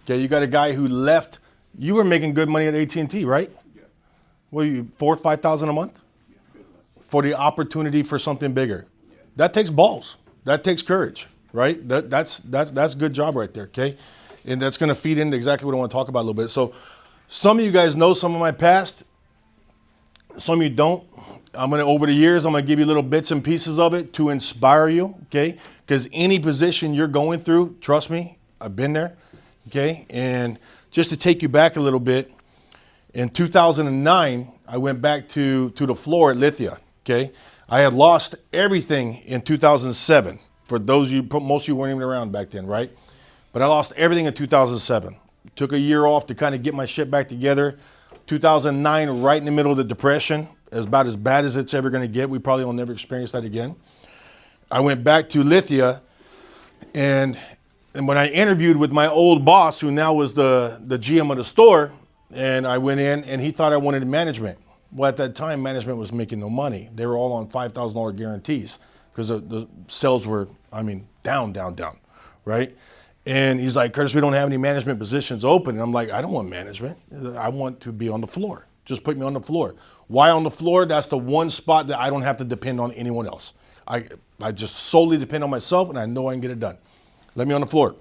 Okay, you got a guy who left. You were making good money at AT&T, right? Yeah. What are you, 4,000 or 5,000 a month? Yeah. For the opportunity for something bigger. That takes balls. That takes courage, right? That's a good job right there, okay? And that's going to feed into exactly what I want to talk about a little bit. So some of you guys know some of my past. Some of you don't. Over the years, I'm going to give you little bits and pieces of it to inspire you, okay? Because any position you're going through, trust me, I've been there, okay? And just to take you back a little bit, in 2009, I went back to the floor at Lithia, okay? I had lost everything in 2007. For those of you, most of you weren't even around back then, right? But I lost everything in 2007. Took a year off to kind of get my shit back together. 2009, right in the middle of the Depression, is about as bad as it's ever going to get. We probably will never experience that again. I went back to Lithia, and when I interviewed with my old boss, who now was the GM of the store, and I went in, and he thought I wanted management. Well, at that time, management was making no money. They were all on $5,000 guarantees because the sales were, down, right? And he's like, Curtis, we don't have any management positions open. And I'm like, I don't want management. I want to be on the floor. Just put me on the floor. Why on the floor? That's the one spot that I don't have to depend on anyone else. I just solely depend on myself, and I know I can get it done. Let me on the floor.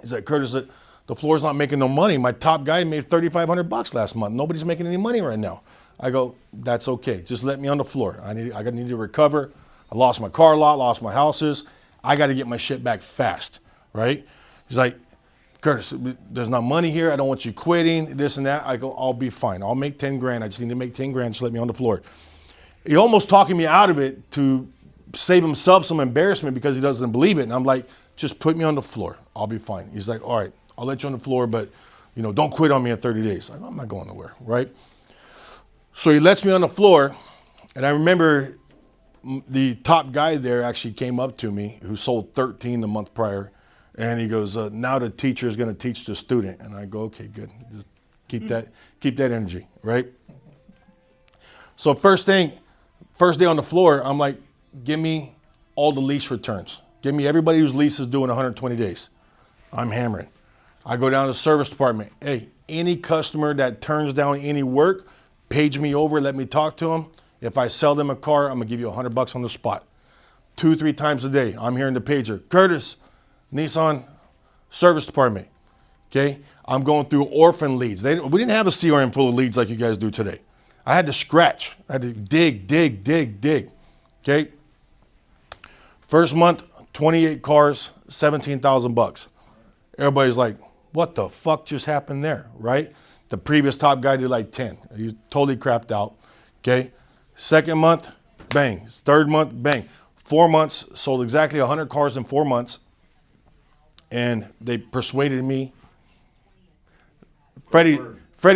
He's like, Curtis, the floor's not making no money. My top guy made $3,500 last month. Nobody's making any money right now. I go, that's okay. Just let me on the floor. I need to recover. I lost my car lot, lost my houses. I got to get my shit back fast, right? He's like, Curtis, there's not money here. I don't want you quitting, this and that. I go, I'll be fine. I'll make 10 grand. I just need to make 10 grand. Just let me on the floor. He almost talking me out of it to save himself some embarrassment because he doesn't believe it. And I'm like, just put me on the floor. I'll be fine. He's like, all right, I'll let you on the floor, but don't quit on me in 30 days. I'm not going nowhere, right? So he lets me on the floor, and I remember the top guy there actually came up to me, who sold 13 the month prior, and he goes, now the teacher is going to teach the student. And I go, okay, good. Just keep that energy, right? So first day on the floor, I'm like, give me all the lease returns. Give me everybody whose lease is due in 120 days. I'm hammering. I go down to the service department. Hey, any customer that turns down any work, page me over, let me talk to them. If I sell them a car, I'm gonna give you $100 on the spot. 2-3 times a day, I'm hearing the pager. Curtis, Nissan service department, okay? I'm going through orphan leads. We didn't have a CRM full of leads like you guys do today. I had to scratch. I had to dig, okay? First month, 28 cars, $17,000. Everybody's like, what the fuck just happened there, right? The previous top guy did like 10. He was totally crapped out, okay? Second month, bang. Third month, bang. 4 months, sold exactly 100 cars in 4 months. And they persuaded me. Freddie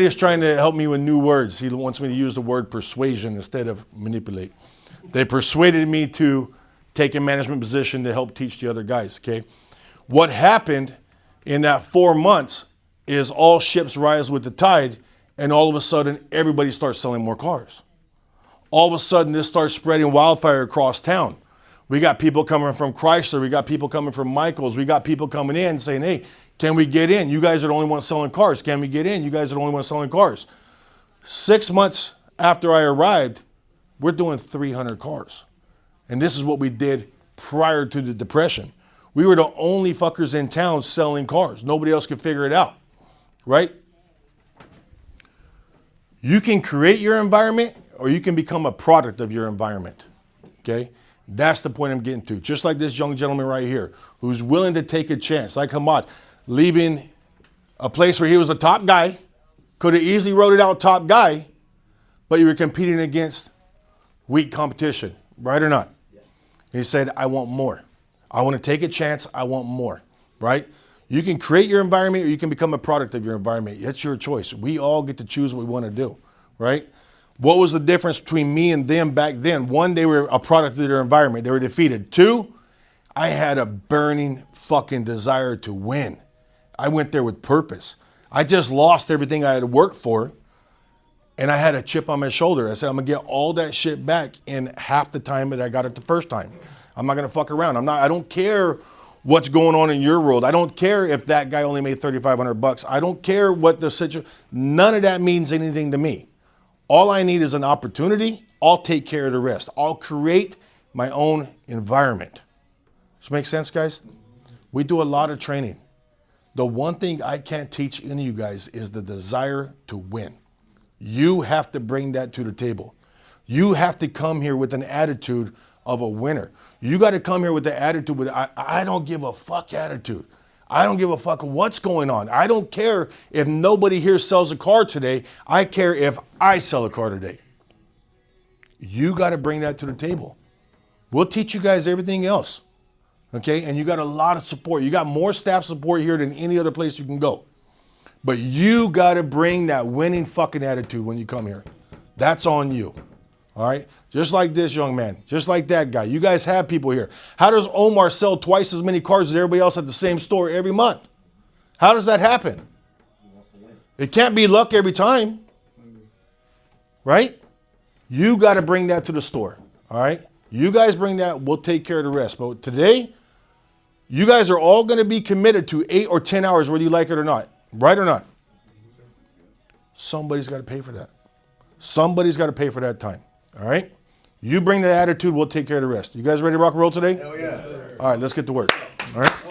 is trying to help me with new words. He wants me to use the word persuasion instead of manipulate. They persuaded me to take a management position to help teach the other guys, okay? What happened in that 4 months is all ships rise with the tide, and all of a sudden, everybody starts selling more cars. All of a sudden, this starts spreading wildfire across town. We got people coming from Chrysler. We got people coming from Michaels. We got people coming in saying, hey, can we get in? You guys are the only ones selling cars. Can we get in? You guys are the only ones selling cars. 6 months after I arrived, we're doing 300 cars. And this is what we did prior to the Depression. We were the only fuckers in town selling cars. Nobody else could figure it out, right? You can create your environment, or you can become a product of your environment, okay? That's the point I'm getting to. Just like this young gentleman right here, who's willing to take a chance, like Hamad, leaving a place where he was a top guy, could have easily wrote it out top guy, but you were competing against weak competition, right or not? Yeah. And he said, I want more. I want to take a chance. I want more, right? You can create your environment, or you can become a product of your environment. It's your choice. We all get to choose what we want to do, right? What was the difference between me and them back then? One, they were a product of their environment. They were defeated. Two, I had a burning fucking desire to win. I went there with purpose. I just lost everything I had worked for, and I had a chip on my shoulder. I said, I'm gonna get all that shit back in half the time that I got it the first time. I'm not gonna fuck around. I don't care what's going on in your world. I don't care if that guy only made $3,500. I don't care what the situation, none of that means anything to me. All I need is an opportunity. I'll take care of the rest. I'll create my own environment. Does that make sense, guys? We do a lot of training. The one thing I can't teach any of you guys is the desire to win. You have to bring that to the table. You have to come here with an attitude of a winner. You got to come here with the attitude with I don't give a fuck attitude. I don't give a fuck what's going on. I don't care if nobody here sells a car today. I care if I sell a car today. You got to bring that to the table. We'll teach you guys everything else. Okay? And you got a lot of support. You got more staff support here than any other place you can go. But you got to bring that winning fucking attitude when you come here. That's on you. All right? Just like this young man. Just like that guy. You guys have people here. How does Omar sell twice as many cars as everybody else at the same store every month? How does that happen? It can't be luck every time. Right? You got to bring that to the store. All right? You guys bring that. We'll take care of the rest. But today, you guys are all going to be committed to 8 or 10 hours, whether you like it or not. Right or not? Somebody's got to pay for that. Somebody's got to pay for that time. All right? You bring the attitude, we'll take care of the rest. You guys ready to rock and roll today? Hell yeah. All right, let's get to work. All right?